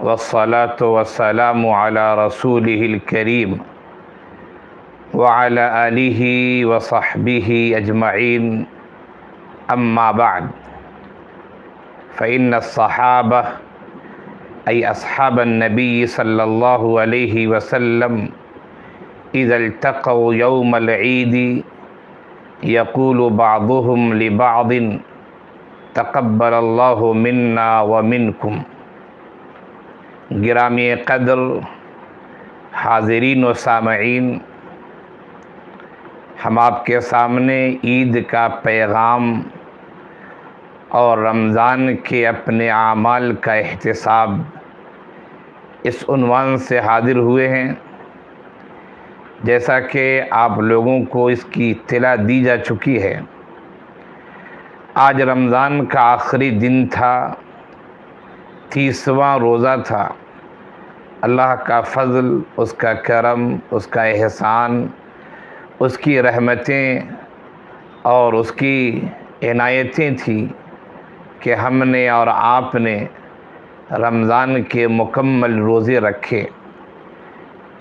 वस्सलातु वस्सलामु अला रसूलिहिल करीम व अला आलिहि व सहबिहि अजमईन अम्मा बाद फ़इन्न अस्सहाबा अय अस्हाबन नबी सल्लल्लाहु अलैहि वसल्लम इज़ा इल्तक़ौ यौमल ईदी यक़ूलु बअदुहुम लिबअदिन तक़ब्बलल्लाहु मिन्ना व मिनकुम। गिरामी क़द्र हाज़रीन व सामईन, हम आपके सामने ईद का पैगाम और रमज़ान के अपने आमाल का एहतिसाब इस उन्वान से हाज़िर हुए हैं। जैसा कि आप लोगों को इसकी इत्तला दी जा चुकी है, आज रमज़ान का आखिरी दिन था, 30वां रोज़ा था। अल्लाह का फ़ज़ल, उसका करम, उसका एहसान, उसकी रहमतें और उसकी इनायतें थी कि हमने और आपने रमज़ान के मुकम्मल रोज़े रखे।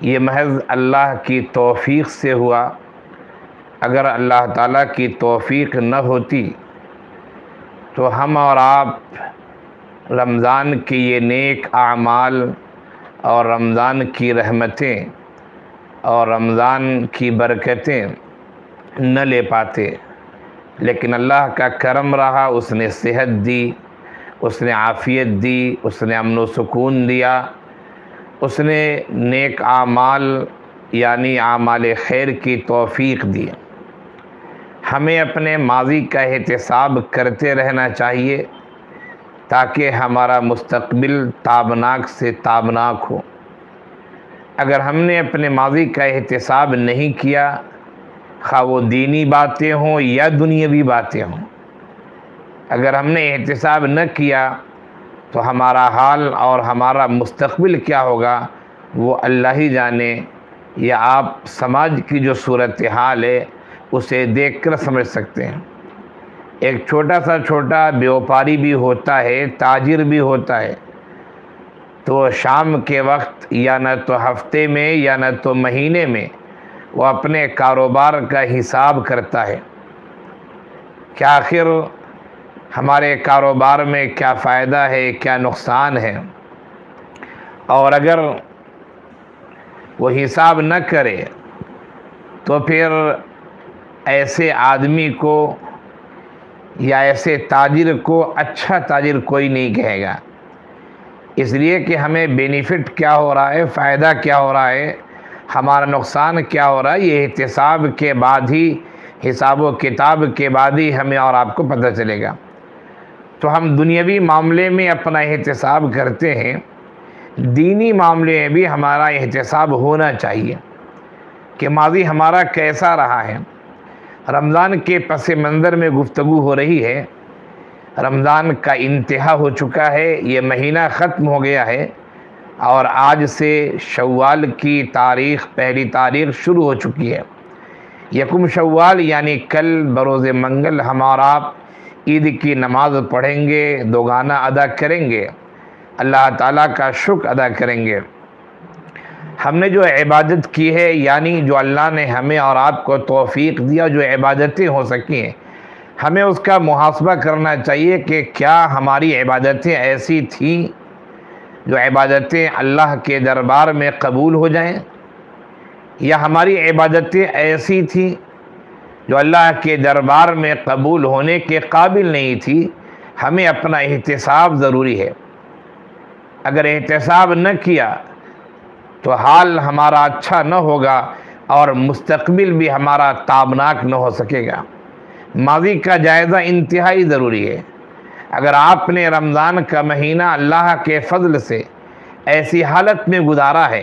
ये महज़ अल्लाह की तौफ़ीक़ से हुआ। अगर अल्लाह ताला की तौफ़ीक़ न होती तो हम और आप रमज़ान के ये नेक आमाल और रमज़ान की रहमतें और रमज़ान की बरकतें न ले पाते। लेकिन अल्लाह का करम रहा, उसने सेहत दी, उसने आफ़ियत दी, उसने अमन व सुकून दिया, उसने नेक आमाल यानी आमाल खैर की तौफ़ीक़ दी। हमें अपने माज़ी का एहतिसाब करते रहना चाहिए ताकि हमारा मुस्तक़बिल ताबनाक से ताबनाक हो। अगर हमने अपने माज़ी का एहतिसाब नहीं किया, खा वो दीनी बातें हों या दुनियावी बातें हों, अगर हमने एहतिसाब न किया तो हमारा हाल और हमारा मुस्तक़बिल क्या होगा वो अल्लाह ही जाने। या आप समाज की जो सूरत हाल है उसे देखकर समझ सकते हैं। एक छोटा व्यापारी भी होता है, ताजिर भी होता है, तो शाम के वक्त या न तो हफ्ते में या न तो महीने में वो अपने कारोबार का हिसाब करता है कि आखिर हमारे कारोबार में क्या फ़ायदा है, क्या नुकसान है। और अगर वो हिसाब न करे तो फिर ऐसे आदमी को या ऐसे ताजिर को अच्छा ताजिर कोई नहीं कहेगा। इसलिए कि हमें बेनिफिट क्या हो रहा है, फ़ायदा क्या हो रहा है, हमारा नुकसान क्या हो रहा है, ये एहतिसाब के बाद ही, हिसाब व किताब के बाद ही हमें और आपको पता चलेगा। तो हम दुनियावी मामले में अपना एहतिसाब करते हैं, दीनी मामले में भी हमारा एहतिसाब होना चाहिए कि माज़ी हमारा कैसा रहा है। रमज़ान के पस मंज़र में गुफ्तगू हो रही है। रमज़ान का इंतहा हो चुका है, ये महीना ख़त्म हो गया है और आज से शव्वाल की तारीख़, पहली तारीख़ शुरू हो चुकी है। यकुम शव्वाल यानी कल बरोज़ मंगल हम और आप ईद की नमाज़ पढ़ेंगे, दोगाना अदा करेंगे, अल्लाह ताला का शुक्र अदा करेंगे। हमने जो इबादत की है, यानी जो अल्लाह ने हमें और आपको तौफ़ीक़ दिया, जो इबादतें हो सकी हैं, हमें उसका मुहासबा करना चाहिए कि क्या हमारी इबादतें ऐसी थीं जो इबादतें अल्लाह के दरबार में कबूल हो जाएं, या हमारी इबादतें ऐसी थीं जो अल्लाह के दरबार में कबूल होने के काबिल नहीं थी। हमें अपना एहतिसाब ज़रूरी है। अगर एहतिसाब न किया तो हाल हमारा अच्छा न होगा और मुस्तक़बिल भी हमारा ताबनाक न हो सकेगा। माज़ी का जायज़ा इंतहाई ज़रूरी है। अगर आपने रमज़ान का महीना अल्लाह के फ़ज़ल से ऐसी हालत में गुजारा है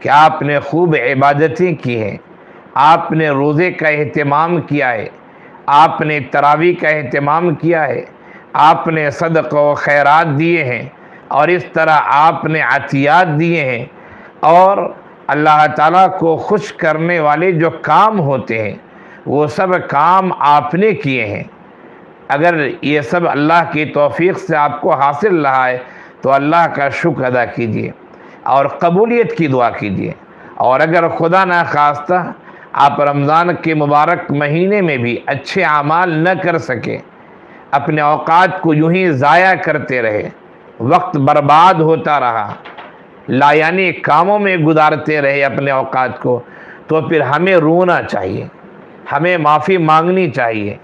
कि आपने खूब इबादतें की हैं, आपने रोज़े का एहतमाम किया है, आपने तरावी का एहतमाम किया है, आपने सदक़ा व खैरात दिए हैं और इस तरह आपने अतियात दिए हैं, और अल्लाह ताला को खुश करने वाले जो काम होते हैं वो सब काम आपने किए हैं। अगर ये सब अल्लाह की तौफ़ीक़ से आपको हासिल रहा है तो अल्लाह का शुक्र अदा कीजिए और कबूलियत की दुआ कीजिए। और अगर खुदा ना खास्ता आप रमज़ान के मुबारक महीने में भी अच्छे आमाल न कर सके, अपने औकात को यूं ही ज़ाया करते रहे, वक्त बर्बाद होता रहा, लायानी कामों में गुजारते रहे अपने औकात को, तो फिर हमें रोना चाहिए, हमें माफ़ी मांगनी चाहिए,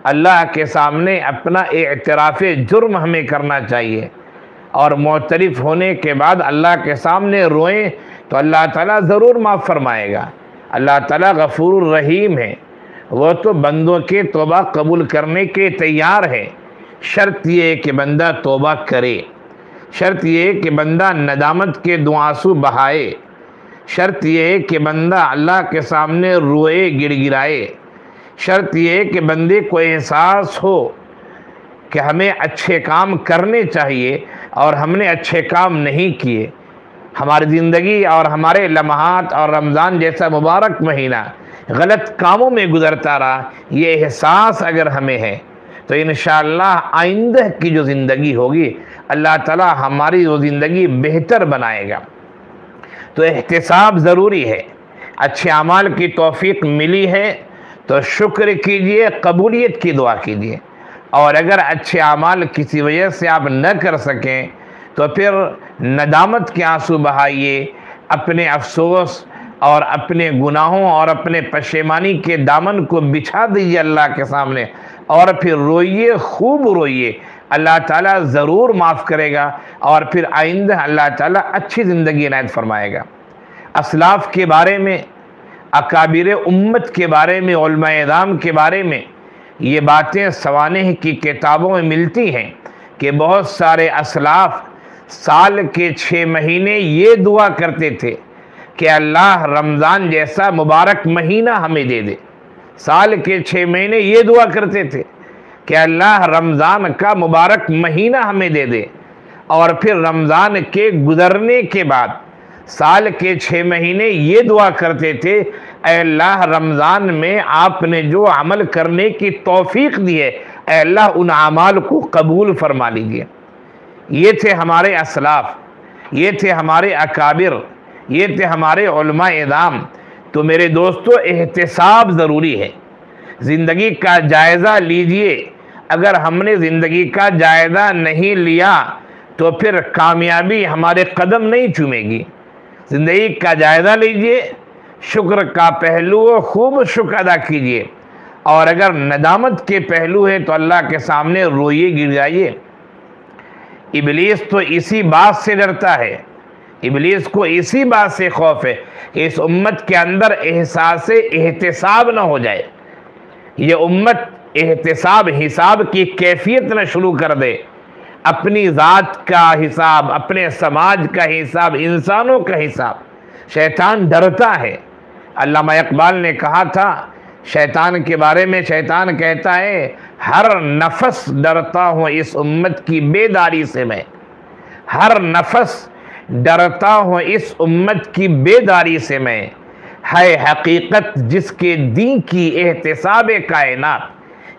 अल्लाह के सामने अपना एतराफ़ जुर्म हमें करना चाहिए। और मोतरिफ होने के बाद अल्लाह के सामने रोएं तो अल्लाह ताला ज़रूर माफ़ फरमाएगा। अल्लाह ताला गफूर रहीम है, वो तो बंदों के तौबा कबूल करने के तैयार है। शर्त ये है कि बंदा तौबा करे, शर्त ये है कि बंदा नदामत के दो आंसू बहाए, शर्त ये है कि बंदा अल्लाह के सामने रोए गिड़गिड़ाए, शर्त ये है कि बंदे को एहसास हो कि हमें अच्छे काम करने चाहिए और हमने अच्छे काम नहीं किए। हमारी ज़िंदगी और हमारे लम्हात और रमज़ान जैसा मुबारक महीना गलत कामों में गुज़रता रहा, ये एहसास अगर हमें है तो इंशाअल्लाह आइंदा की जो ज़िंदगी होगी अल्लाह ताला हमारी वो ज़िंदगी बेहतर बनाएगा। तो एहतिसाब ज़रूरी है। अच्छे अमाल की तौफीक मिली है तो शुक्र कीजिए, कबूलियत की दुआ कीजिए। और अगर अच्छे अमाल किसी वजह से आप न कर सकें तो फिर नदामत के आंसू बहाइए, अपने अफसोस और अपने गुनाहों और अपने पशेमानी के दामन को बिछा दीजिए अल्लाह के सामने और फिर रोइए, खूब रोइए। अल्लाह ताला ज़रूर माफ़ करेगा और फिर आइंदा अल्लाह ताला अच्छी ज़िंदगी इनायत फरमाएगा। असलाफ़ के बारे में, अकाबिर उम्मत के बारे में, उलमाए इज़ाम के बारे में ये बातें सवानेह की किताबों में मिलती हैं कि बहुत सारे असलाफ़ साल के 6 महीने ये दुआ करते थे कि अल्लाह रमज़ान जैसा मुबारक महीना हमें दे दे। साल के 6 महीने ये दुआ करते थे कि अल्लाह रमज़ान का मुबारक महीना हमें दे दे। और फिर रमज़ान के गुज़रने के बाद साल के 6 महीने ये दुआ करते थे, ऐ अल्लाह रमज़ान में आपने जो अमल करने की तौफीक दी है, ऐ अल्लाह उन अमाल को कबूल फरमा लीजिए। ये थे हमारे असलाफ़, ये थे हमारे अकाबिर, ये थे हमारे उलमाए इज़ाम। तो मेरे दोस्तों, एहतिसाब ज़रूरी है। ज़िंदगी का जायज़ा लीजिए। अगर हमने ज़िंदगी का जायज़ा नहीं लिया तो फिर कामयाबी हमारे कदम नहीं चूमेगी। ज़िंदगी का जायज़ा लीजिए, शुक्र का पहलू हो, खूब शुक्र अदा कीजिए। और अगर नदामत के पहलू है तो अल्लाह के सामने रोइए, गिर जाइए। इबलीस तो इसी बात से डरता है, इबलीस को इसी बात से खौफ है कि इस उम्मत के अंदर एहसास एहतिसाब न हो जाए, ये उम्मत एहतिसाब हिसाब की कैफियत न शुरू कर दे। अपनी ज़ात का हिसाब, अपने समाज का हिसाब, इंसानों का हिसाब। शैतान डरता है। अल्लामा इकबाल ने कहा था शैतान के बारे में, शैतान कहता है, हर नफस डरता हूँ इस उम्मत की बेदारी से मैं, हर नफस डरता हूँ इस उम्मत की बेदारी से मैं, है हकीकत जिसके दी की एहतिसाब कायनात।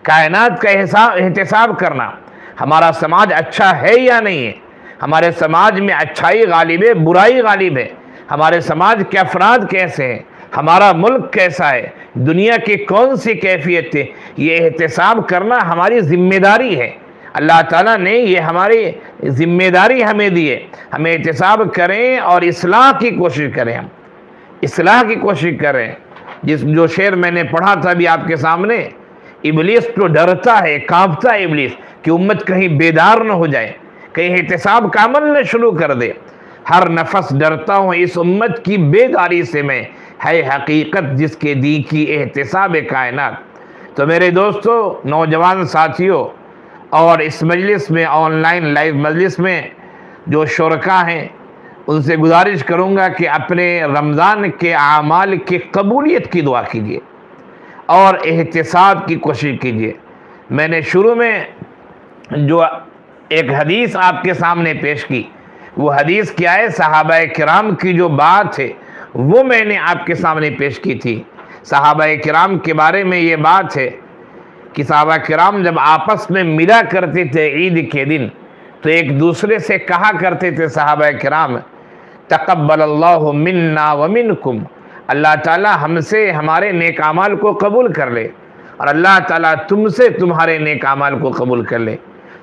कायनात का एहतिसाब करना, हमारा समाज अच्छा है या नहीं है, हमारे समाज में अच्छाई गालिब है, बुराई गालिब है, हमारे समाज के अफराद कैसे हैं, हमारा मुल्क कैसा है, दुनिया की कौन सी कैफियत है, ये एहतिसाब करना हमारी ज़िम्मेदारी है। अल्लाह ताला ने ये हमारी ज़िम्मेदारी हमें दी है। हमें एहतिसाब करें और इस्लाह की कोशिश करें, हम इस्लाह की कोशिश करें। जो शेर मैंने पढ़ा था अभी आपके सामने, इबलीस तो डरता है, कांपता है इबलीस कि उम्मत कहीं बेदार न हो जाए, कहीं एहतिसाब का अमल न शुरू कर दे। हर नफस डरता हूँ इस उम्मत की बेदारी से मैं, है हकीकत जिसके दी की एहतिसाब कायनात। तो मेरे दोस्तों, नौजवान साथियों, और इस मजलिस में, ऑनलाइन लाइव मजलिस में जो शुरका हैं, उनसे गुजारिश करूँगा कि अपने रमज़ान के आमाल की कबूलियत की दुआ कीजिए और एहतिसाब की कोशिश कीजिए। मैंने शुरू में जो एक हदीस आपके सामने पेश की, वो हदीस क्या है, सहाबाए किराम की जो बात है वो मैंने आपके सामने पेश की थी। सहाबाए किराम के बारे में ये बात है कि सहाबा किराम जब आपस में मिला करते थे ईद के दिन, तो एक दूसरे से कहा करते थे सहाबा किराम, तक़ब्बलल्लाहु मिन्ना व मिनकुम, अल्लाह ताला हमसे हमारे नेक अमाल को कबूल कर ले और अल्लाह ताला तुमसे तुम्हारे नेक अमाल को कबूल कर ले।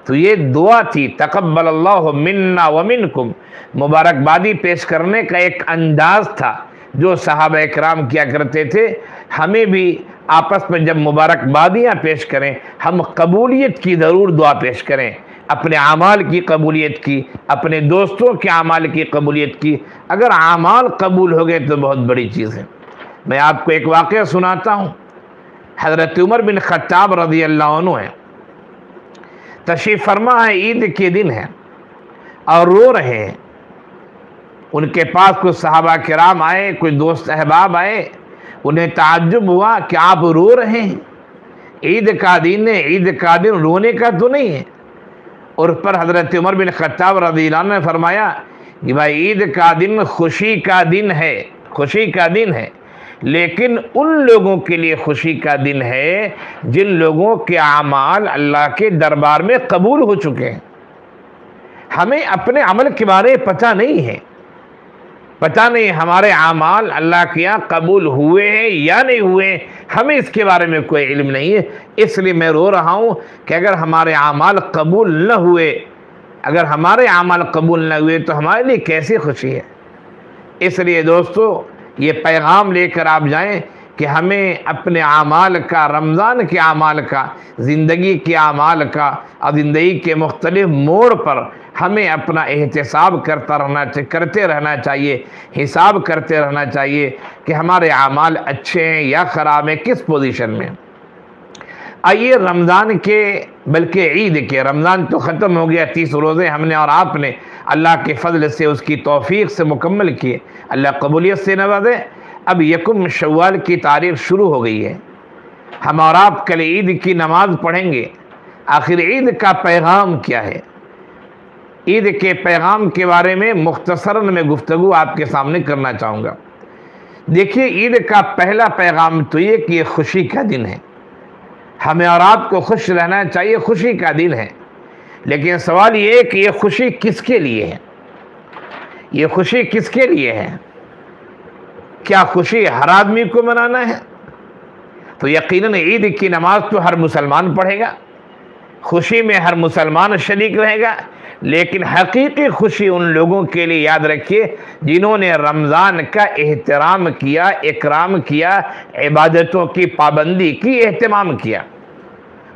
तो ये दुआ थी, तक़ब्बलल्लाहु मिन्ना व मिनकुम, मुबारकबादी पेश करने का एक अंदाज था जो सहाबा किराम किया करते थे। हमें भी आपस में जब मुबारकबादियाँ पेश करें, हम कबूलियत की ज़रूर दुआ पेश करें, अपने आमाल की कबूलियत की, अपने दोस्तों के आमाल की कबूलियत की। अगर आमाल कबूल हो गए तो बहुत बड़ी चीज़ है। मैं आपको एक वाक़या सुनाता हूँ। हज़रत उमर बिन ख़त्ताब रज़ी अल्लाह अन्हु हैं, तशरीफ़ फरमा है, ईद के दिन है और रो रहे हैं। उनके पास कुछ सहाबा किराम आए, कुछ दोस्त अहबाब आए, उन्हें ताज्जुब हुआ कि आप रो रहे हैं, ईद का दिन है, ईद का दिन रोने का तो नहीं है। और पर हज़रत उमर बिन ख़त्ताब रज़ियल्लाहु अन्हु ने फरमाया कि भाई ईद का दिन खुशी का दिन है, खुशी का दिन है, लेकिन उन लोगों के लिए खुशी का दिन है जिन लोगों के आमाल अल्लाह के दरबार में कबूल हो चुके हैं। हमें अपने अमल के बारे में पता नहीं है, पता नहीं हमारे आमाल अल्लाह के यहाँ कबूल हुए हैं या नहीं हुए, हमें इसके बारे में कोई इल्म नहीं है। इसलिए मैं रो रहा हूँ कि अगर हमारे आमाल कबूल न हुए, अगर हमारे आमाल कबूल न हुए तो हमारे लिए कैसी खुशी है। इसलिए दोस्तों, ये पैगाम लेकर आप जाएं कि हमें अपने आमाल का, रमज़ान के आमाल का, ज़िंदगी के आमाल का और ज़िंदगी के मुख्तलिफ़ मोड़ पर हमें अपना एहतिसाब करते रहना चाहिए, हिसाब करते रहना चाहिए कि हमारे आमाल अच्छे हैं या ख़राब हैं, किस पोजीशन में। आइए रमज़ान के, बल्कि ईद के, रमज़ान तो ख़त्म हो गया, 30 रोज़े हमने और आपने अल्लाह के फ़ज़ल से, उसकी तौफ़ीक़ से मुकम्मल किए, अल्लाह कबूलियत से नवाज़े। अब यकुम शव्वाल की तारीख़ शुरू हो गई है, हम और आप कल ईद की नमाज़ पढ़ेंगे। आखिर ईद का पैगाम क्या है? ईद के पैगाम के बारे में मुख्तसरन में गुफ्तगू आपके सामने करना चाहूँगा। देखिए, ईद का पहला पैगाम तो ये कि ये खुशी का दिन है, हमें और आपको खुश रहना चाहिए, खुशी का दिन है। लेकिन सवाल ये है कि ये खुशी किसके लिए है? ये खुशी किसके लिए है? क्या खुशी हर आदमी को मनाना है? तो यकीनन ईद की नमाज तो हर मुसलमान पढ़ेगा, खुशी में हर मुसलमान शरीक रहेगा। लेकिन हकीकी खुशी उन लोगों के लिए, याद रखिए, जिन्होंने रमज़ान का एहतराम किया, इकराम किया, इबादतों की पाबंदी की, एहतमाम किया।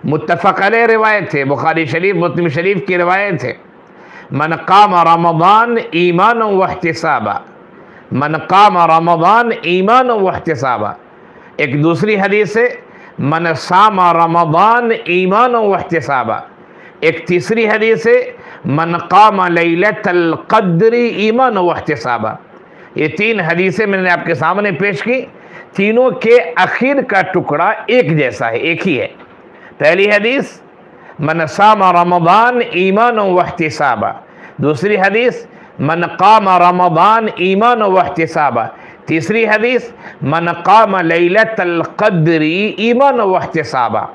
मुत्तफ़क़ अलैह रिवायत है, बुखारी शरीफ, मुस्लिम शरीफ की रिवायत है, मन क़ाम रमज़ान ईमानन व इहतिसाबा, मन क़ाम रमज़ान ईमानन व इहतिसाबा। एक दूसरी हदीस है, मन साम रमज़ान ईमानन व इहतिसाबा। एक तीसरी हदीस है, मन क़ाम लैलतल क़द्री ईमानन व इहतिसाबा। ये 3 हदीसें मैंने आपके सामने पेश की, तीनों के आखिर का टुकड़ा एक जैसा है, एक ही है। पहली हदीस, मन साम रमज़ान ईमानन व इहतिसाबा। दूसरी हदीस, मन क़ाम रमज़ान ईमानन व इहतिसाबा। तीसरी हदीस, मन क़ाम लैलतल क़द्री ईमानन व इहतिसाबा,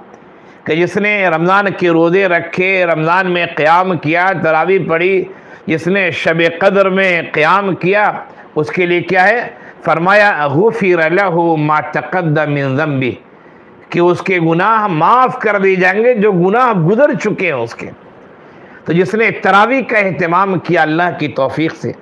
कि जिसने रमज़ान के रोज़े रखे, रमज़ान में क़याम किया, तरावी पढ़ी, जिसने शब क़द्र में क़याम किया, उसके लिए क्या है? फरमाया गुफ़िर लहू मा तक़द्दम मिन ज़ंबी, कि उसके गुनाह माफ़ कर दिए जाएंगे जो गुनाह गुज़र चुके हैं उसके। तो जिसने तरावी का एहतमाम किया अल्लाह की तौफ़ीक़ से,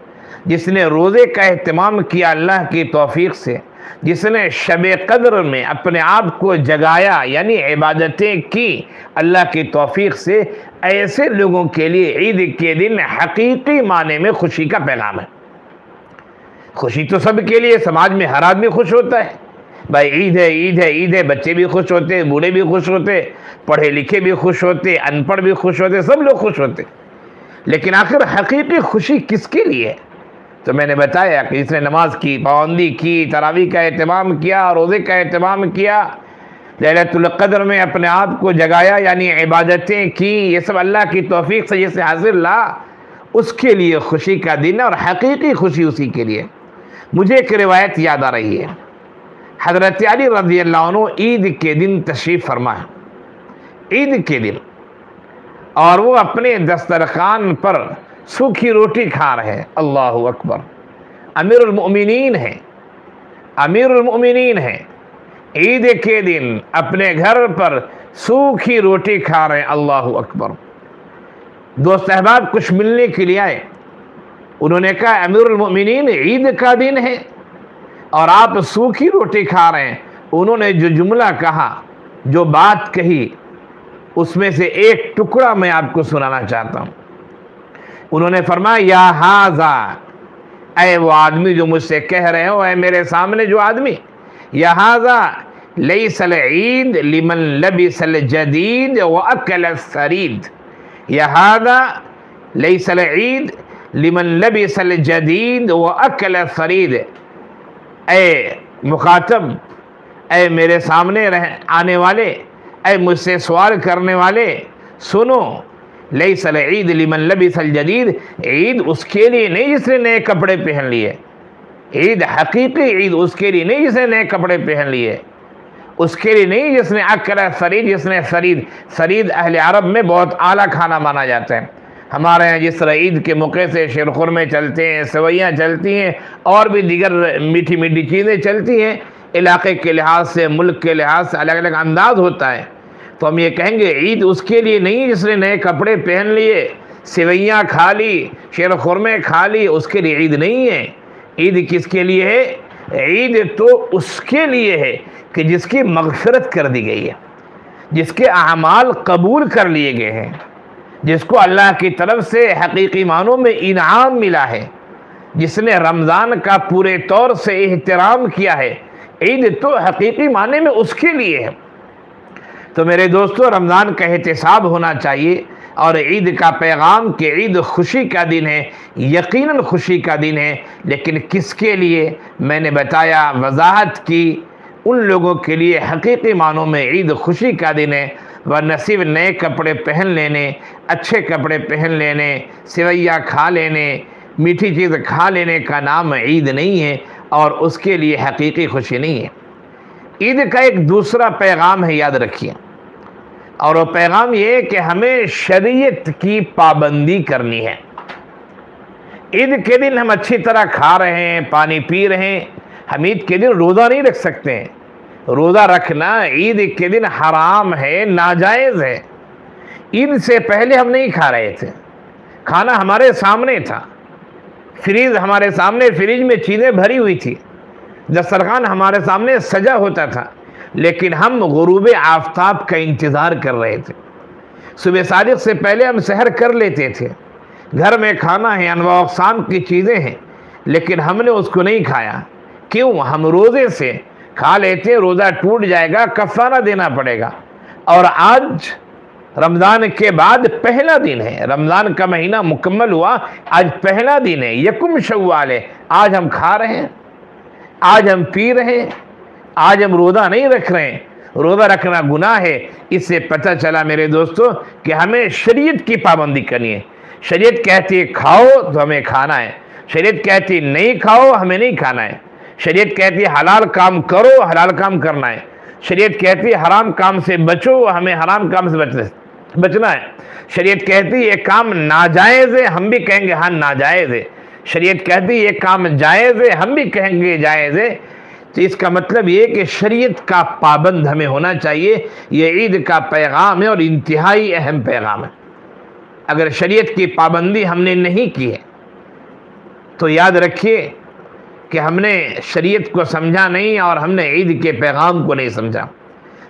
जिसने रोज़े का एहतमाम किया अल्लाह की तौफ़ीक़ से, जिसने शब क़द्र में अपने आप को जगाया, यानी इबादतें की अल्लाह की तौफ़ीक़ से, ऐसे लोगों के लिए ईद के दिन हकीकी माने में खुशी का पैगाम है। खुशी तो सबके लिए, समाज में हर आदमी खुश होता है, भाई ईद है, ईद है, ईद है। बच्चे भी खुश होते, बूढ़े भी खुश होते, पढ़े लिखे भी खुश होते, अनपढ़ भी खुश होते, सब लोग खुश होते। लेकिन आखिर हकीकी खुशी किसके लिए है? तो मैंने बताया कि जिसने नमाज की पाबंदी की, तरावी का एहतमाम किया, रोज़े का एहतमाम किया, लैलतुल क़द्र में अपने आप को जगाया, यानी इबादतें की, ये सब अल्लाह की तौफ़ीक़ से जिसे हासिल ला, उसके लिए खुशी का दिन है और हकीकी खुशी उसी के लिए। मुझे एक रिवायत याद आ रही है, हज़रत अली रज़ियल्लाहु अन्हु ईद के दिन तशरीफ़ फरमा है। ईद के दिन और वो अपने दस्तरखान पर सूखी रोटी खा रहे हैं। अल्लाहु अकबर। अमीरुल मोमिनीन है, अमीरुल मोमिनीन है, ईद के दिन अपने घर पर सूखी रोटी खा रहे हैं। अल्लाहु अकबर। दोस्त अहबाब कुछ मिलने के लिए आए, उन्होंने कहा अमीरुल मोमिनीन ईद का दिन है और आप सूखी रोटी खा रहे हैं। उन्होंने जो जुमला कहा, जो बात कही, उसमें से एक टुकड़ा मैं आपको सुनाना चाहता हूं। उन्होंने फरमाया या हाजा, ऐ वो आदमी जो मुझसे कह रहे हो, ऐ मेरे सामने जो आदमी, या हाजा लैसल ईद लिमन लबिसल जदीद व अकल सरीद। या हाजा लैसल ईद लिमन लबिसल जदीद व अकल सरीद। ऐ मुखातब, ऐ मेरे सामने आने वाले, ऐ मुझसे सवाल करने वाले, सुनो, लैसल ईद लिमन लबिसल जदीद, ईद उसके लिए नहीं जिसने नए कपड़े पहन लिए। ईद हकीकी ईद उसके लिए नहीं जिसने नए कपड़े पहन लिए, उसके लिए नहीं जिसने अकल सरीद, जिसने सरीद, सरीद अहले अरब में बहुत आला खाना माना जाता है। हमारे यहाँ जिस तरह ईद के मौके से शीरखुरमे चलते हैं, सेवैयाँ चलती हैं और भी दीगर मीठी मीठी चीज़ें चलती हैं, इलाके के लिहाज से, मुल्क के लिहाज से अलग अलग अंदाज होता है। तो हम ये कहेंगे ईद उसके लिए नहीं जिसने नए कपड़े पहन लिए, सेवैयाँ खा ली, शीरखुरमे खा ली, उसके लिए ईद नहीं है। ईद किसके लिए है? ईद तो उसके लिए है कि जिसकी मग़फ़िरत कर दी गई है, जिसके अमाल कबूल कर लिए गए हैं, जिसको अल्लाह की तरफ से हकीकी मानों में इनाम मिला है, जिसने रमज़ान का पूरे तौर से एहतराम किया है। ईद तो हकीकी माने में उसके लिए है। तो मेरे दोस्तों, रमज़ान का एहतिसाब होना चाहिए और ईद का पैगाम कि ईद खुशी का दिन है, यकीनन खुशी का दिन है, लेकिन किसके लिए? मैंने बताया, वजाहत की, उन लोगों के लिए हकीकी मानों में ईद खुशी का दिन है। वह नसीब नए कपड़े पहन लेने, अच्छे कपड़े पहन लेने, सेवैयाँ खा लेने, मीठी चीज़ खा लेने का नाम ईद नहीं है और उसके लिए हकीकी खुशी नहीं है। ईद का एक दूसरा पैगाम है, याद रखिए, और वो पैगाम ये है कि हमें शरीयत की पाबंदी करनी है। ईद के दिन हम अच्छी तरह खा रहे हैं, पानी पी रहे हैं, हम ईद के दिन रोज़ा नहीं रख सकते हैं। रोज़ा रखना ईद के दिन हराम है, नाजायज़ है। ईद से पहले हम नहीं खा रहे थे, खाना हमारे सामने था, फ्रीज हमारे सामने, फ्रिज में चीज़ें भरी हुई थी, दस्तरखान हमारे सामने सजा होता था, लेकिन हम गुरूब आफताब का इंतज़ार कर रहे थे। सुबह सादिक से पहले हम सहर कर लेते थे, घर में खाना है, अनवा अक़साम की चीज़ें हैं, लेकिन हमने उसको नहीं खाया। क्यों? हम रोज़े से खा लेते, रोज़ा टूट जाएगा, कफ़ारा देना पड़ेगा। और आज रमज़ान के बाद पहला दिन है, रमज़ान का महीना मुकम्मल हुआ, आज पहला दिन है, यकुम शव्वाल है। आज हम खा रहे हैं, आज हम पी रहे हैं, आज हम रोज़ा नहीं रख रहे हैं। रोज़ा रखना गुनाह है। इससे पता चला मेरे दोस्तों कि हमें शरीयत की पाबंदी करनी है। शरीयत कहती है खाओ तो हमें खाना है, शरीयत कहती है नहीं खाओ, हमें नहीं खाना है। शरीयत कहती है हलाल काम करो, हलाल काम करना है। शरीयत कहती है हराम काम से बचो, हमें हराम काम से बचना है। शरीयत कहती है ये काम नाजायज़ है, हम भी कहेंगे हाँ नाजायज़ है। शरीयत कहती है ये काम जायज़ है, हम भी कहेंगे जायज़ है। तो इसका मतलब ये कि शरीयत का पाबंद हमें होना चाहिए। ये ईद का पैगाम है और इंतहाई अहम पैगाम है। अगर शरीयत की पाबंदी हमने नहीं की है तो याद रखिए कि हमने शरीयत को समझा नहीं और हमने ईद के पैगाम को नहीं समझा।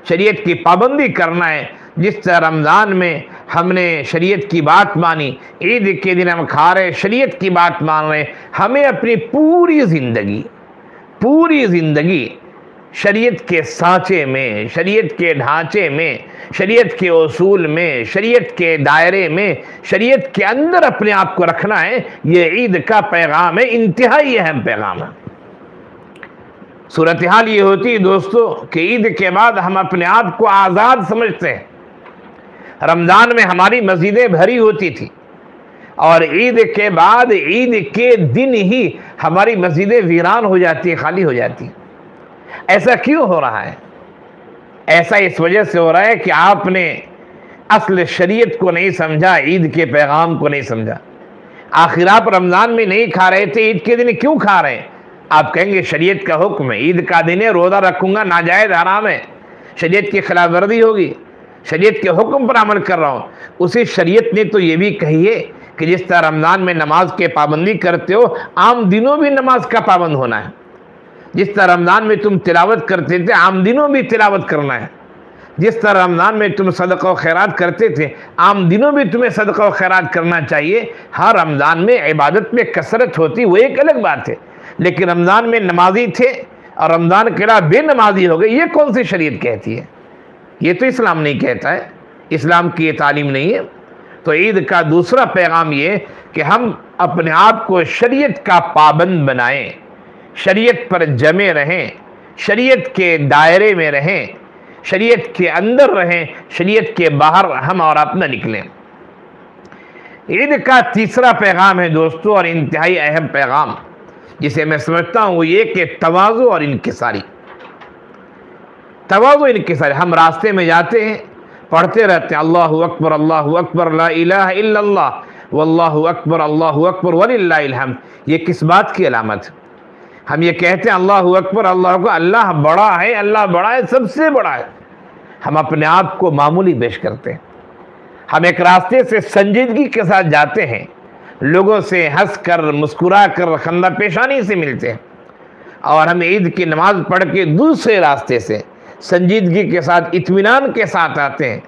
शरीयत की पाबंदी करना है। जिस तरह रमज़ान में हमने शरीयत की बात मानी, ईद के दिन हम खा रहे, शरीयत की बात मान रहे, हमें अपनी पूरी ज़िंदगी शरीयत के सांचे में, शरीयत के ढांचे में, शरीयत के उसूल में, शरीयत के दायरे में, शरीयत के अंदर अपने आप को रखना है। ये ईद का पैगाम है, इंतहाई अहम पैगाम है। सूरत हाल ये होती है दोस्तों कि ईद के बाद हम अपने आप को आज़ाद समझते हैं। रमज़ान में हमारी मस्जिदें भरी होती थी और ईद के बाद, ईद के दिन ही हमारी मस्जिदें वीरान हो जाती हैं, खाली हो जाती हैं। ऐसा क्यों हो रहा है? ऐसा इस वजह से हो रहा है कि आपने असल शरीयत को नहीं समझा, ईद के पैगाम को नहीं समझा। आखिर आप रमज़ान में नहीं खा रहे थे, ईद के दिन क्यों खा रहे हैं? आप कहेंगे शरीयत का हुक्म है, ईद का दिन है, रोज़ा रखूँगा, नाजायज़ हराम है, शरीयत की खिलाफ वर्जी होगी, शरीयत के हुक्म पर अमल कर रहा हूँ। उसी शरीयत ने तो ये भी कही है कि जिस तरह रमज़ान में नमाज के पाबंदी करते हो, आम दिनों भी नमाज का पाबंद होना है। जिस तरह रमज़ान में तुम तिलावत करते थे, आम दिनों भी तिलावत करना है। जिस तरह रमज़ान में तुम सदका व खैरात करते थे, आम दिनों भी तुम्हें सदका व खैरात करना चाहिए। हर रमज़ान में इबादत में कसरत होती, वो एक अलग बात है, लेकिन रमज़ान में नमाजी थे और रमज़ान के अलावा बेनमाजी हो गए, ये कौन सी शरीयत कहती है? ये तो इस्लाम नहीं कहता है, इस्लाम की ये तालीम नहीं है। तो ईद का दूसरा पैगाम ये कि हम अपने आप को शरीयत का पाबंद बनाएं, शरीयत पर जमे रहें, शरीयत के दायरे में रहें, शरीयत के अंदर रहें, शरीयत के बाहर हम और आप न निकलें। ईद का तीसरा पैगाम है दोस्तों, और इंतहाई अहम पैगाम, जिसे मैं समझता हूँ वो ये कि तवाज़ु और इनकिसारी। तवाज़ु इनकिसारी, हम रास्ते में जाते हैं, पढ़ते रहते हैं अल्लाहु अकबर ला इलाहा इल्लल्लाह वल्लाहु अकबर वलिल्लाहिल हम्द। ये किस बात की अलामत है? हम ये कहते हैं अल्लाहु अकबर, अल्लाह बड़ा है, अल्लाह बड़ा है, सबसे बड़ा है। हम अपने आप को मामूली पेश करते हैं। हम एक रास्ते से संजीदगी के साथ जाते हैं, लोगों से हंस कर, मुस्कुरा कर, खंदा पेशानी से मिलते हैं, और हम ईद की नमाज पढ़ के दूसरे रास्ते से संजीदगी के साथ, इत्मीनान के साथ आते हैं।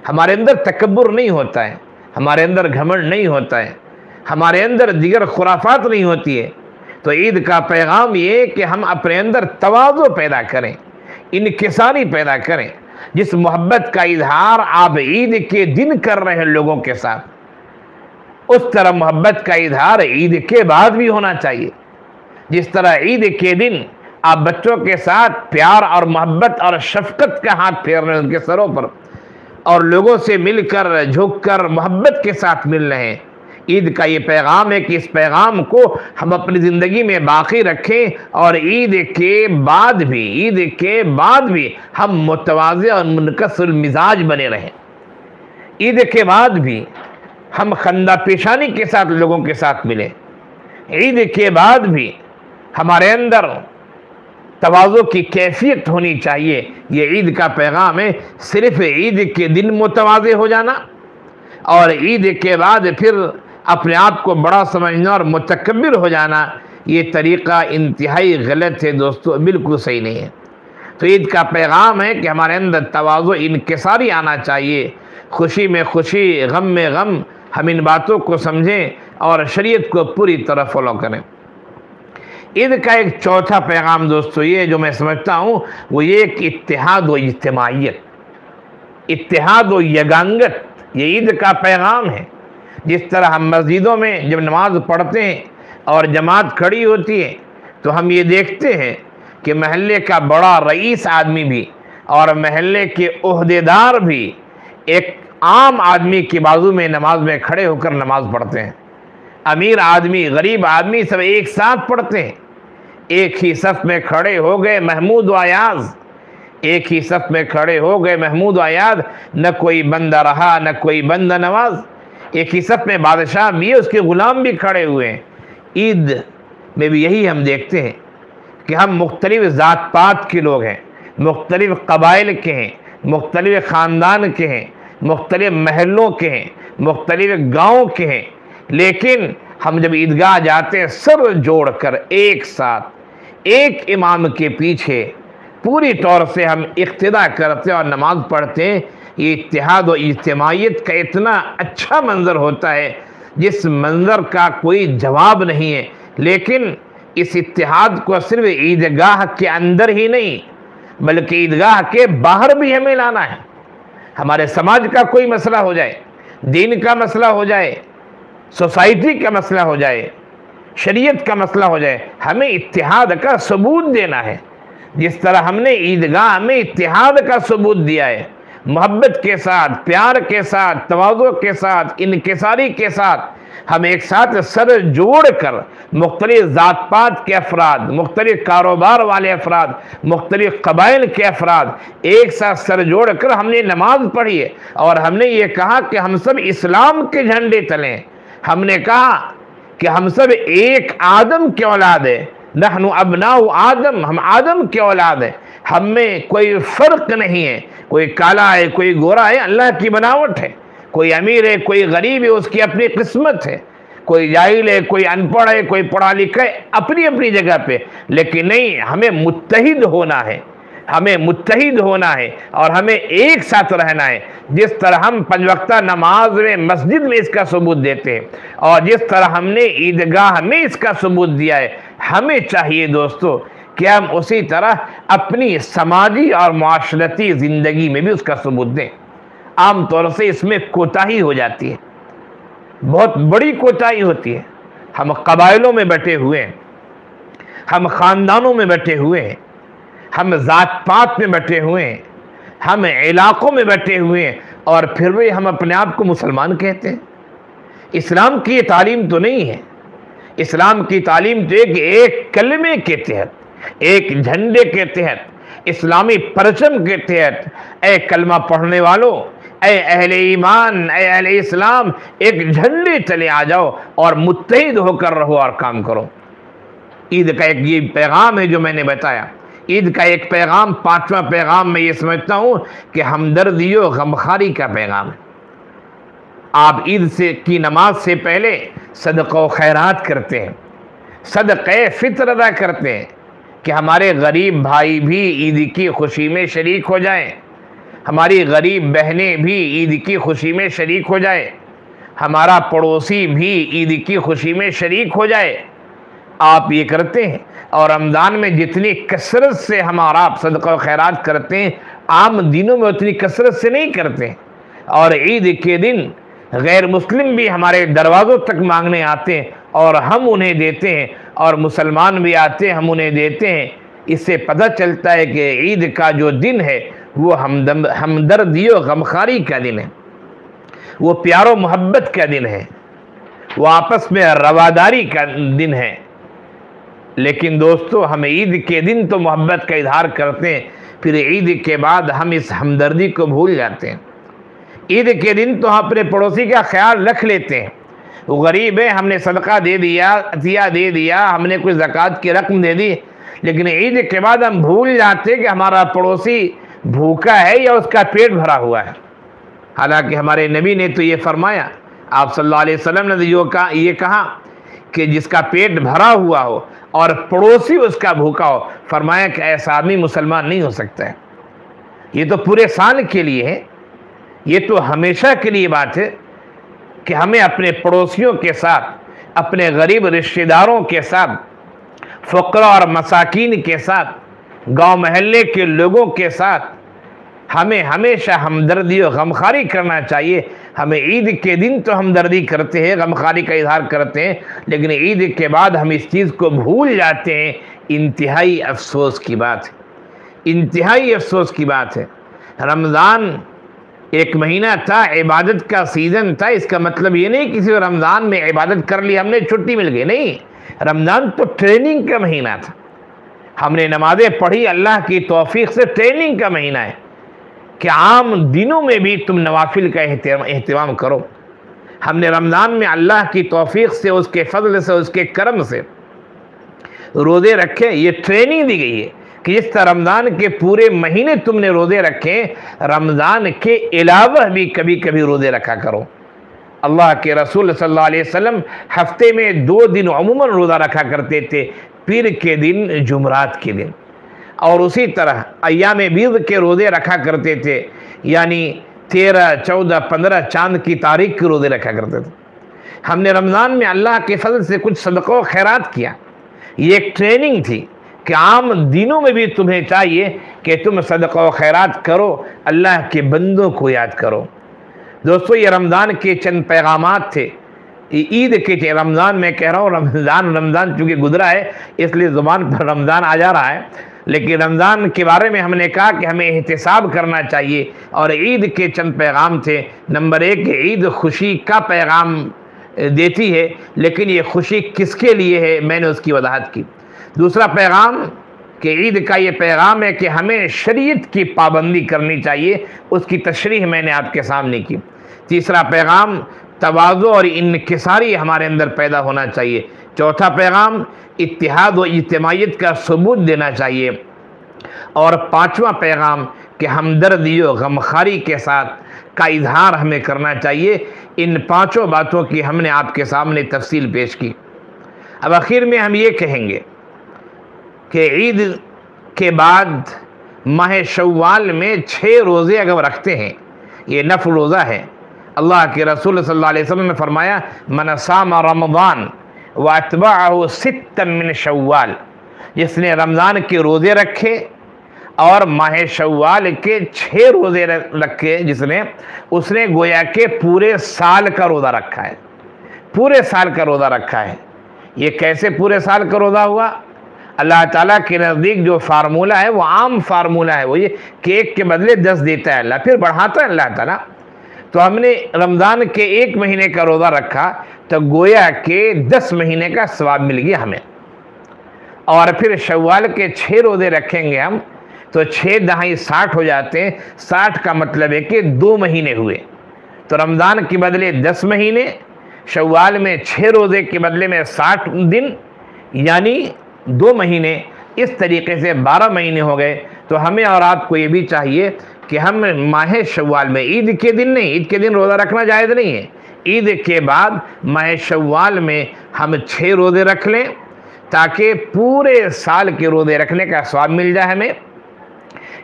हमारे अंदर तकब्बुर नहीं होता है, हमारे अंदर घमंड नहीं होता है, हमारे अंदर दिगर खुराफात नहीं होती है। तो ईद का पैगाम ये कि हम अपने अंदर तवाज़ु पैदा करें, इनकिसारी पैदा करें। जिस मोहब्बत का इजहार आप ईद के दिन कर रहे हैं लोगों के साथ, उस तरह मोहब्बत का इजहार ईद के बाद भी होना चाहिए। जिस तरह ईद के दिन आप बच्चों के साथ प्यार और मोहब्बत और शफकत का हाथ फेर रहे हैं उनके सरों पर, और लोगों से मिलकर, झुककर, मोहब्बत के साथ मिल रहे हैं। ईद का ये पैगाम है कि इस पैगाम को हम अपनी ज़िंदगी में बाकी रखें, और ईद के बाद भी हम मुतवाज़े और मुनकसुल मिजाज बने रहें। ईद के बाद भी हम खंदा पेशानी के साथ लोगों के साथ मिलें। ईद के बाद भी हमारे अंदर तवाज़ु की कैफियत होनी चाहिए। ये ईद का पैगाम है। सिर्फ ईद के दिन मुतवाज़े हो जाना और ईद के बाद फिर अपने आप को बड़ा समझना और मुतकब्बिर हो जाना, ये तरीक़ा इंतहाई गलत है दोस्तों, बिल्कुल सही नहीं है। तो ईद का पैगाम है कि हमारे अंदर तवाज़ु, इनकिसारी आना चाहिए। खुशी में खुशी, गम में गम, हम इन बातों को समझें और शरीयत को पूरी तरह फॉलो करें। ईद का एक चौथा पैगाम दोस्तों ये जो मैं समझता हूँ वो ये कि इत्तेहाद व इज्तिमाइयत, इत्तेहाद व यगांगत, ये ईद का पैगाम है। जिस तरह हम मस्जिदों में जब नमाज पढ़ते हैं और जमात खड़ी होती है तो हम ये देखते हैं कि महल्ले का बड़ा रईस आदमी भी और महल्ले के ओहदेदार भी एक आम आदमी के बाजू में नमाज में खड़े होकर नमाज पढ़ते हैं। अमीर आदमी, गरीब आदमी सब एक साथ पढ़ते हैं। एक ही सफ़ में खड़े हो गए महमूद व अयाज, एक ही सफ़ में खड़े हो गए महमूद व अयाज, न कोई बंदा रहा न कोई बंदा नवाज। एक ही सफ़ में बादशाह भी है, उसके ग़ुलाम भी खड़े हुए हैं। ईद में भी यही हम देखते हैं कि हम मुख्तलिफ़ ज़ात पात के लोग हैं, मुख्तलिफ़ क़बाइल के हैं, मुख्तलिफ़ ख़ानदान के हैं, मुख्तलिफ़ महलों के हैं, मुख्तलिफ़ गाँव के हैं, लेकिन हम जब ईदगाह जाते हैं सर जोड़कर एक साथ एक इमाम के पीछे पूरी तौर से हम इक्तिदा करते हैं और नमाज पढ़ते हैं। ये इत्तेहाद और इज्तिमाइयत का इतना अच्छा मंज़र होता है जिस मंज़र का कोई जवाब नहीं है। लेकिन इस इत्तेहाद को सिर्फ ईदगाह के अंदर ही नहीं बल्कि ईदगाह के बाहर भी हमें लाना है। हमारे समाज का कोई मसला हो जाए, दीन का मसला हो जाए, सोसाइटी का मसला हो जाए, शरीयत का मसला हो जाए, हमें इत्तेहाद का सबूत देना है। जिस तरह हमने ईदगाह में इत्तेहाद का सबूत दिया है, मोहब्बत के साथ, प्यार के साथ, तवाज़ु के साथ, इनकिसारी के साथ हम एक साथ सर जोड़ कर मुख्तलिफ ज़ात पात के अफराद, मुख्तलिफ कारोबार वाले अफराद, मुख्तलिफ क़बाइल के अफराद एक साथ सर जोड़ कर हमने नमाज पढ़ी है और हमने ये कहा कि हम सब इस्लाम के झंडे तलें। हमने कहा कि हम सब एक आदम के औलाद है, नहनु अबनाउ आदम, हम आदम के औलाद हैं, हम में कोई फ़र्क नहीं है, कोई काला है कोई गोरा है, अल्लाह की बनावट है, कोई अमीर है कोई गरीब है, उसकी अपनी किस्मत है, कोई जाहिल है कोई अनपढ़ है कोई पढ़ा लिखा है, अपनी अपनी जगह पे। लेकिन नहीं, हमें मुत्तहिद होना है, हमें मुत्तहिद होना है और हमें एक साथ रहना है। जिस तरह हम पंज वक्ता नमाज में मस्जिद में इसका सबूत देते हैं और जिस तरह हमने ईदगाह में इसका सबूत दिया है, हमें चाहिए दोस्तों कि हम उसी तरह अपनी समाजी और माशरती ज़िंदगी में भी उसका सबूत दें। आम तौर से इसमें कोताही हो जाती है, बहुत बड़ी कोताही होती है। हम कबाइलों में बैठे हुए हैं, हम ख़ानदानों में बैठे हुए हैं, हम ज़ात पात में बैठे हुए हैं, हम इलाक़ों में बैठे हुए हैं और फिर भी हम अपने आप को मुसलमान कहते हैं। इस्लाम की ये तालीम तो नहीं है। इस्लाम की तालीम तो एक कलमे के तहत, एक झंडे के तहत, इस्लामी परचम के तहत, ए कलमा पढ़ने वालों, ए अहले ईमान, ए अहले इस्लाम, एक झंडे तले आ जाओ और मुत्तहिद होकर रहो और काम करो। ईद का एक ये पैगाम है जो मैंने बताया। ईद का एक पैगाम, पांचवा पैगाम मैं ये समझता हूँ कि हमदर्दी और गमखारी का पैगाम है। आप ईद से की नमाज से पहले सदक़ा व खैरात करते हैं, सदक़े फ़ित्र अदा करते हैं कि हमारे गरीब भाई भी ईद की खुशी में शरीक हो जाएं, हमारी गरीब बहनें भी ईद की खुशी में शरीक हो जाए, हमारा पड़ोसी भी ईद की खुशी में शरीक हो जाए। आप ये करते हैं और रमज़ान में जितनी कसरत से हमारा आप सदक़ा व खैरात करते हैं, आम दिनों में उतनी कसरत से नहीं करते हैं। और ईद के दिन गैर मुस्लिम भी हमारे दरवाज़ों तक मांगने आते हैं और हम उन्हें देते हैं, और मुसलमान भी आते हैं हम उन्हें देते हैं। इससे पता चलता है कि ईद का जो दिन है वो हमदर्दी और गमखारी का दिन है, वो प्यारो मोहब्बत का दिन है, वो आपस में रवादारी का दिन है। लेकिन दोस्तों, हम ईद के दिन तो मोहब्बत का इजहार करते हैं, फिर ईद के बाद हम इस हमदर्दी को भूल जाते हैं। ईद के दिन तो हम अपने पड़ोसी का ख्याल रख लेते हैं, वो गरीब है, हमने सदका दे दिया, अतिया दे दिया, हमने कुछ ज़कात की रकम दे दी, लेकिन ईद के बाद हम भूल जाते हैं कि हमारा पड़ोसी भूखा है या उसका पेट भरा हुआ है। हालांकि हमारे नबी ने तो ये फरमाया, आप सल्लल्लाहु अलैहि वसल्लम ने ये कहा कि जिसका पेट भरा हुआ हो और पड़ोसी उसका भूखा हो, फरमाया कि ऐसा आदमी मुसलमान नहीं हो सकता है। ये तो पूरे साल के लिए है, ये तो हमेशा के लिए बात है कि हमें अपने पड़ोसियों के साथ, अपने गरीब रिश्तेदारों के साथ, फ़क़रा और मसाकीन के साथ, गांव महल्ले के लोगों के साथ हमें हमेशा हमदर्दी और गमखारी करना चाहिए। हमें ईद के दिन तो हमदर्दी करते हैं, गमखारी का इजहार करते हैं, लेकिन ईद के बाद हम इस चीज़ को भूल जाते हैं। इंतहाई अफसोस की बात है, इंतहाई अफसोस की बात है। रमज़ान एक महीना था, इबादत का सीज़न था। इसका मतलब ये नहीं किसी रमज़ान में इबादत कर ली हमने, छुट्टी मिल गई, नहीं। रमज़ान तो ट्रेनिंग का महीना था, हमने नमाज़ें पढ़ी, अल्लाह की तौफीक से ट्रेनिंग का महीना है कि आम दिनों में भी तुम नवाफिल का एहतिमाम करो। हमने रमज़ान में अल्लाह की तौफीक से, उसके फजल से, उसके करम से रोज़े रखे। ये ट्रेनिंग दी गई है कि जिस तरह रमज़ान के पूरे महीने तुमने रोज़े रखे, रमज़ान के अलावा भी कभी कभी रोज़े रखा करो। अल्लाह के रसूल सल्लल्लाहु अलैहि वसल्लम हफ्ते में 2 दिन अमूमन रोज़ा रखा करते थे, पीर के दिन, जुमरात के दिन, और उसी तरह अय्याम बीद के रोज़े रखा करते थे, यानी 13, 14, 15 चांद की तारीख के रोज़े रखा करते थे। हमने रमज़ान में अल्लाह के फजल से कुछ सदक़ा व खैरात किया। ये एक ट्रेनिंग थी कि आम दिनों में भी तुम्हें चाहिए कि तुम सदक़ा व खैरात करो, अल्लाह के बंदों को याद करो। दोस्तों, ये रमज़ान के चंद पैगामात थे ईद के रमज़ान में कह रहा हूँ, रमज़ान चूँकि गुजरा है इसलिए ज़ुबान पर रमज़ान आ जा रहा है, लेकिन रमज़ान के बारे में हमने कहा कि हमें एहतिसाब करना चाहिए। और ईद के चंद पैगाम थे। नंबर 1, ईद खुशी का पैगाम देती है, लेकिन ये खुशी किसके लिए है, मैंने उसकी वजाहत की। दूसरा पैगाम कि ईद का ये पैगाम है कि हमें शरीयत की पाबंदी करनी चाहिए, उसकी तशरीह मैंने आपके सामने की। तीसरा पैगाम तवाज़ु और इन्किसारी हमारे अंदर पैदा होना चाहिए। चौथा पैगाम इत्तिहाद व इज्तिमाइयत का सबूत देना चाहिए। और पांचवा पैगाम कि हमदर्दी व गमखारी के साथ का इजहार हमें करना चाहिए। इन पांचों बातों की हमने आपके सामने तफसील पेश की। अब आखिर में हम ये कहेंगे कि ईद के बाद माह शव्वाल में 6 रोज़े अगर रखते हैं, ये नफ़ल रोज़ा है। अल्लाह के रसूल सल्लल्लाहु अलैहि वसल्लम ने फरमाया, मन सामा रमज़ान व अतबअहु सित्तन मिन शव्वाल, जिसने रमज़ान के रोज़े रखे और माह शव्वाल के 6 रोज़े रखे जिसने, उसने गोया के पूरे साल का रोज़ा रखा है। पूरे साल का रोज़ा रखा है। ये कैसे पूरे साल का रोज़ा हुआ? अल्लाह ताला के नज़दीक जो फार्मूला है वो आम फार्मूला है, वो ये कि 1 के बदले 10 देता है अल्लाह, फिर बढ़ाता है अल्लाह ताला। तो हमने रमज़ान के 1 महीने का रोज़ा रखा तो गोया के 10 महीने का सवाब मिल गया हमें। और फिर शव्वाल के 6 रोज़े रखेंगे हम तो 6 दहाई 60 हो जाते हैं। 60 का मतलब है कि 2 महीने हुए। तो रमज़ान के बदले 10 महीने, शव्वाल में 6 रोज़े के बदले में 60 दिन, यानी 2 महीने। इस तरीके से 12 महीने हो गए। तो हमें और आपको ये भी चाहिए कि हम माह शव्वाल में, ईद के दिन नहीं, ईद के दिन रोज़ा रखना जायज़ नहीं है, ईद के बाद माह शव्वाल में हम 6 रोज़े रख लें ताकि पूरे साल के रोज़े रखने का स्वाब मिल जाए हमें।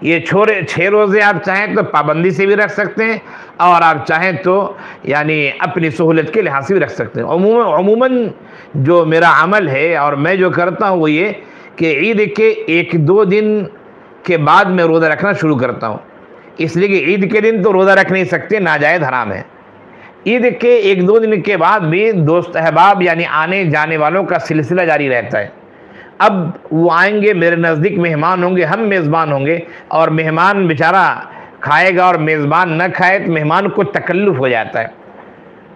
ये 6 रोज़े आप चाहें तो पाबंदी से भी रख सकते हैं और आप चाहें तो यानी अपनी सहूलत के लिहाज से भी रख सकते हैं। अमूमन जो मेरा अमल है और मैं जो करता हूँ वो ये कि ईद के 1-2 दिन के बाद मैं रोज़ा रखना शुरू करता हूँ, इसलिए कि ईद के दिन तो रोज़ा रख नहीं सकते, नाजायज़ हराम है। ईद के 1-2 दिन के बाद भी दोस्त अहबाब यानी आने जाने वालों का सिलसिला जारी रहता है। अब वो आएंगे, मेरे नज़दीक मेहमान होंगे, हम मेज़बान होंगे, और मेहमान बेचारा खाएगा और मेज़बान न खाए तो मेहमान को तकल्लुफ़ हो जाता है।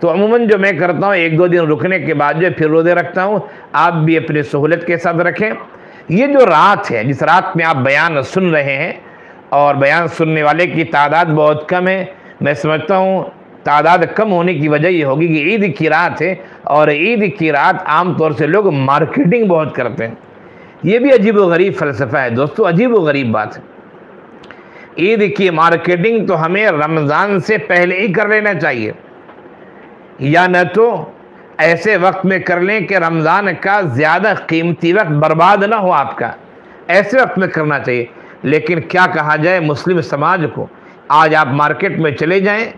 तो अमूमन जो मैं करता हूँ 1-2 दिन रुकने के बाद जो फिर रोज़े रखता हूँ। आप भी अपनी सहूलत के साथ रखें। ये जो रात है, जिस रात में आप बयान सुन रहे हैं और बयान सुनने वाले की तादाद बहुत कम है, मैं समझता हूँ तादाद कम होने की वजह ये होगी कि ईद की रात है और ईद की रात आम तौर से लोग मार्केटिंग बहुत करते हैं। ये भी अजीब व गरीब फ़लसफ़ा है दोस्तों, अजीब व गरीब बात है। ईद की मार्केटिंग तो हमें रमज़ान से पहले ही कर लेना चाहिए, या न तो ऐसे वक्त में कर लें कि रमज़ान का ज़्यादा कीमती वक्त बर्बाद ना हो आपका, ऐसे वक्त में करना चाहिए। लेकिन क्या कहा जाए मुस्लिम समाज को, आज आप मार्केट में चले जाएं,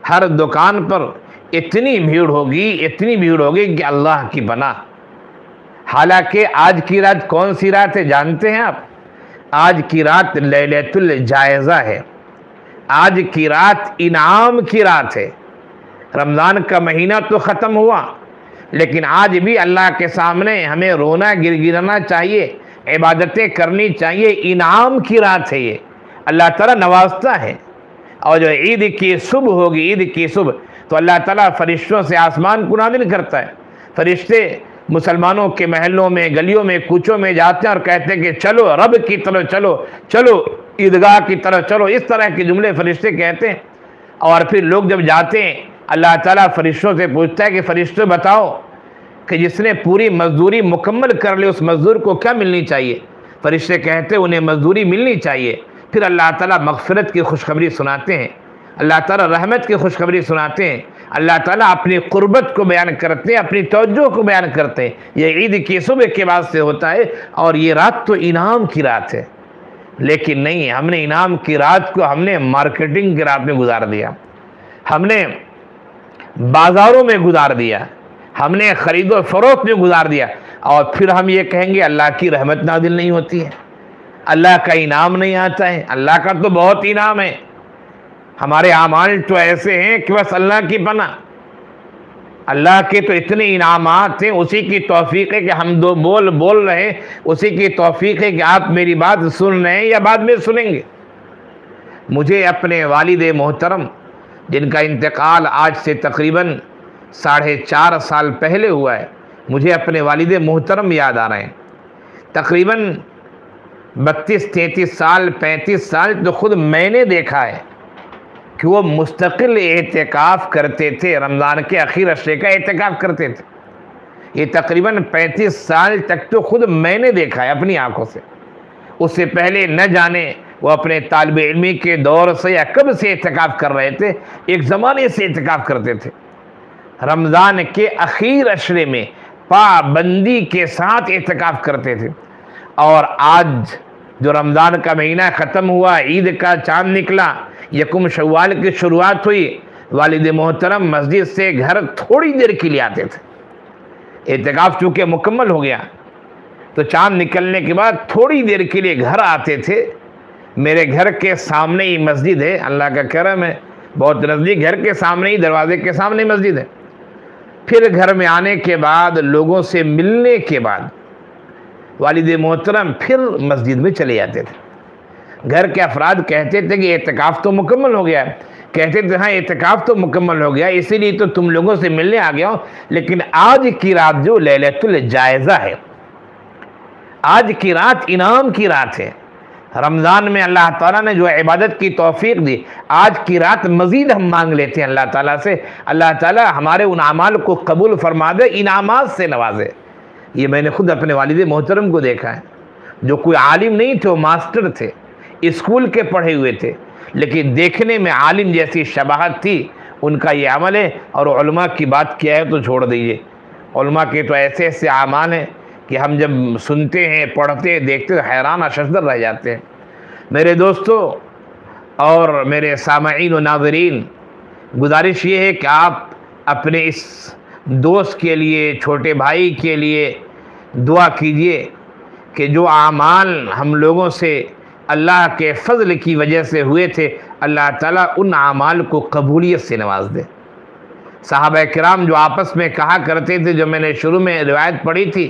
हर दुकान पर इतनी भीड़ होगी कि अल्लाह की पनाह। हालांकि आज की रात कौन सी रात है जानते हैं आप? आज की रात लैलतुल जायज़ा है, आज की रात इनाम की रात है। रमज़ान का महीना तो ख़त्म हुआ, लेकिन आज भी अल्लाह के सामने हमें रोना गिड़गिड़ाना चाहिए, इबादतें करनी चाहिए। इनाम की रात है ये, अल्लाह ताला नवाजता है। और जो ईद की सुबह होगी, ईद की सुबह, तो अल्लाह ताला फरिश्तों से आसमान को नाज़िल करता है। फरिश्ते मुसलमानों के महलों में, गलियों में, कूचों में जाते हैं और कहते हैं कि चलो रब की तरफ चलो, चलो ईदगाह की तरफ चलो, इस तरह के जुमले फरिश्ते कहते हैं। और फिर लोग जब जाते हैं, अल्लाह ताला फरिश्तों से पूछता है कि फरिश्ते बताओ कि जिसने पूरी मजदूरी मुकम्मल कर ली उस मजदूर को क्या मिलनी चाहिए? फरिश्ते कहते हैं उन्हें मजदूरी मिलनी चाहिए। फिर अल्लाह ताला मग़फ़िरत की खुशखबरी सुनाते हैं, अल्लाह ताला रहमत की खुशखबरी सुनाते हैं, अल्लाह ताला अपनी क़ुर्बत को बयान करते हैं, अपनी तवज्जो को बयान करते हैं। ये ईद की सुबह के बाद से होता है और ये रात तो इनाम की रात है। लेकिन नहीं, हमने इनाम की रात को हमने मार्केटिंग की रात में गुजार दिया, हमने बाज़ारों में गुजार दिया, हमने ख़रीदो फ़रोख्त में गुजार दिया। और फिर हम ये कहेंगे अल्लाह की रहमत नाज़िल नहीं होती है, अल्लाह का इनाम नहीं आता है। अल्लाह का तो बहुत इनाम है, हमारे आमाल तो ऐसे हैं कि बस अल्लाह की पनाह। अल्लाह के तो इतने इनामात हैं, उसी की तौफीक है कि हम दो बोल रहे हैं, उसी की तौफीक है कि आप मेरी बात सुन रहे हैं या बाद में सुनेंगे। मुझे अपने वालिद मोहतरम, जिनका इंतकाल आज से तकरीबन 4.5 साल पहले हुआ है, मुझे अपने वालिद मोहतरम याद आ रहे हैं। तकरीबन 32-33 साल 35 साल तो ख़ुद मैंने देखा है कि वो मुस्तकिल एहतिकाफ़ करते थे, रमज़ान के आखिर अशरे का एहतिकाफ़ करते थे। ये तकरीबन 35 साल तक तो ख़ुद मैंने देखा है अपनी आंखों से। उससे पहले न जाने वो अपने तालिब इल्मी के दौर से या कब से एहतिकाफ़ कर रहे थे, एक ज़माने से एहतिकाफ़ करते थे। रमज़ान के आखिर अशरे में पाबंदी के साथ एहतिकाफ़ करते थे। और आज जो रमज़ान का महीना ख़त्म हुआ, ईद का चाँद निकला, यकुम शव्वाल की शुरुआत हुई, वालिद मोहतरम मस्जिद से घर थोड़ी देर के लिए आते थे। एहतिकाफ़ चूँकि मुकम्मल हो गया तो चाँद निकलने के बाद थोड़ी देर के लिए घर आते थे। मेरे घर के सामने ही मस्जिद है, अल्लाह का करम है, बहुत नज़दीक, घर के सामने ही, दरवाजे के सामने मस्जिद है। फिर घर में आने के बाद, लोगों से मिलने के बाद, वालिद मोहतरम फिर मस्जिद में चले जाते थे। घर के अफराद कहते थे कि एहतिकाफ़ तो मुकम्मल हो गया है। कहते थे हाँ एहतिकाफ़ तो मुकम्मल हो गया, इसीलिए तो तुम लोगों से मिलने आ गया हूँ, लेकिन आज की रात जो लैलतुल जायज़ा है, आज की रात इनाम की रात है। रमज़ान में अल्लाह ताला ने जो इबादत की तौफीक दी, आज की रात मज़ीद हम मांग लेते हैं अल्लाह ताला से, अल्लाह ताला हमारे उन अमाल को कबूल फरमा दे, इनामात से नवाजे। ये मैंने खुद अपने वालिद मोहतरम को देखा है, जो कोई आलिम नहीं थे, वो मास्टर थे, स्कूल के पढ़े हुए थे, लेकिन देखने में आलिम जैसी शबाहत थी। उनका ये अमल है। और उलमा की बात किया है तो छोड़ दीजिए, उलमा के तो ऐसे ऐसे आमाल हैं कि हम जब सुनते हैं, पढ़ते हैं, देखते हैं, हैरान अशद्दर रह जाते हैं। मेरे दोस्तों और मेरे सामईन व नाज़रीन, गुजारिश ये है कि आप अपने इस दोस्त के लिए, छोटे भाई के लिए दुआ कीजिए कि जो आमाल हम लोगों से अल्लाह के फ़ज़ल की वजह से हुए थे, अल्लाह ताला उन आमाल को कबूलियत से नवाज दे। सहाबा किराम जो आपस में कहा करते थे, जो मैंने शुरू में रिवायत पढ़ी थी,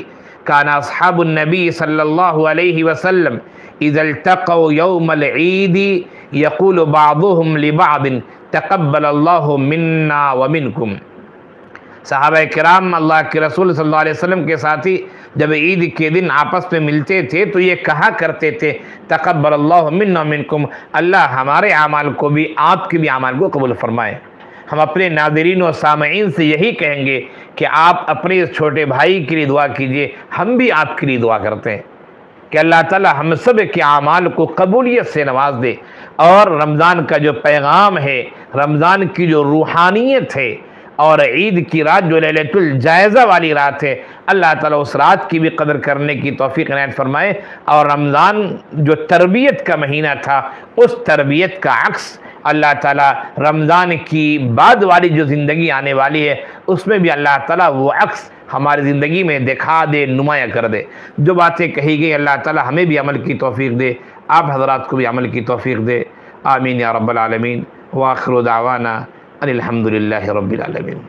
काना अस्हाबुन नबी सल्लल्लाहु अलैहि वसल्लम इज़ा इल्तक़ौ यौमल ईदी यक़ूलु बादुहुम लिबादिन तक़ब्बलल्लाहु मिन्ना व मिनकुम। सहाबा किराम अल्लाह के रसूल सल्लल्लाहु अलैहि वसल्लम के साथी जब ईद के दिन आपस में मिलते थे तो ये कहा करते थे, तक़ब्बलल्लाहु मिन्ना व मिनकुम, अल्लाह हमारे आमाल को भी, आपके भी आमाल को कबूल फरमाए। हम अपने नाज़रीन और सामईन से यही कहेंगे कि आप अपने इस छोटे भाई के लिए दुआ कीजिए, हम भी आपके लिए दुआ करते हैं कि अल्लाह ताला हम सब के आमाल को कबूलियत से नवाज दे। और रमज़ान का जो पैगाम है, रमज़ान की जो रूहानियत है, और ईद की रात जो लैलतुल जायज़ा वाली रात है, अल्लाह ताला उस रात की भी कदर करने की तौफीक इनायत फरमाए। और रमज़ान जो तरबियत का महीना था, उस तरबियत का अक्स अल्लाह ताला रमज़ान की बाद वाली जो ज़िंदगी आने वाली है, उसमें भी अल्लाह ताला वो अक्स हमारी ज़िंदगी में दिखा दे, नुमाया कर दे। जो बातें कही गई, अल्लाह ताला हमें भी अमल की तौफीक दे, आप हज़रात को भी अमल की तौफीक दे। आमीन या रब्बल आलमीन। व आखिरु दावाना अनिल हम्दुलिल्लाहि रब्बिल आलमीन।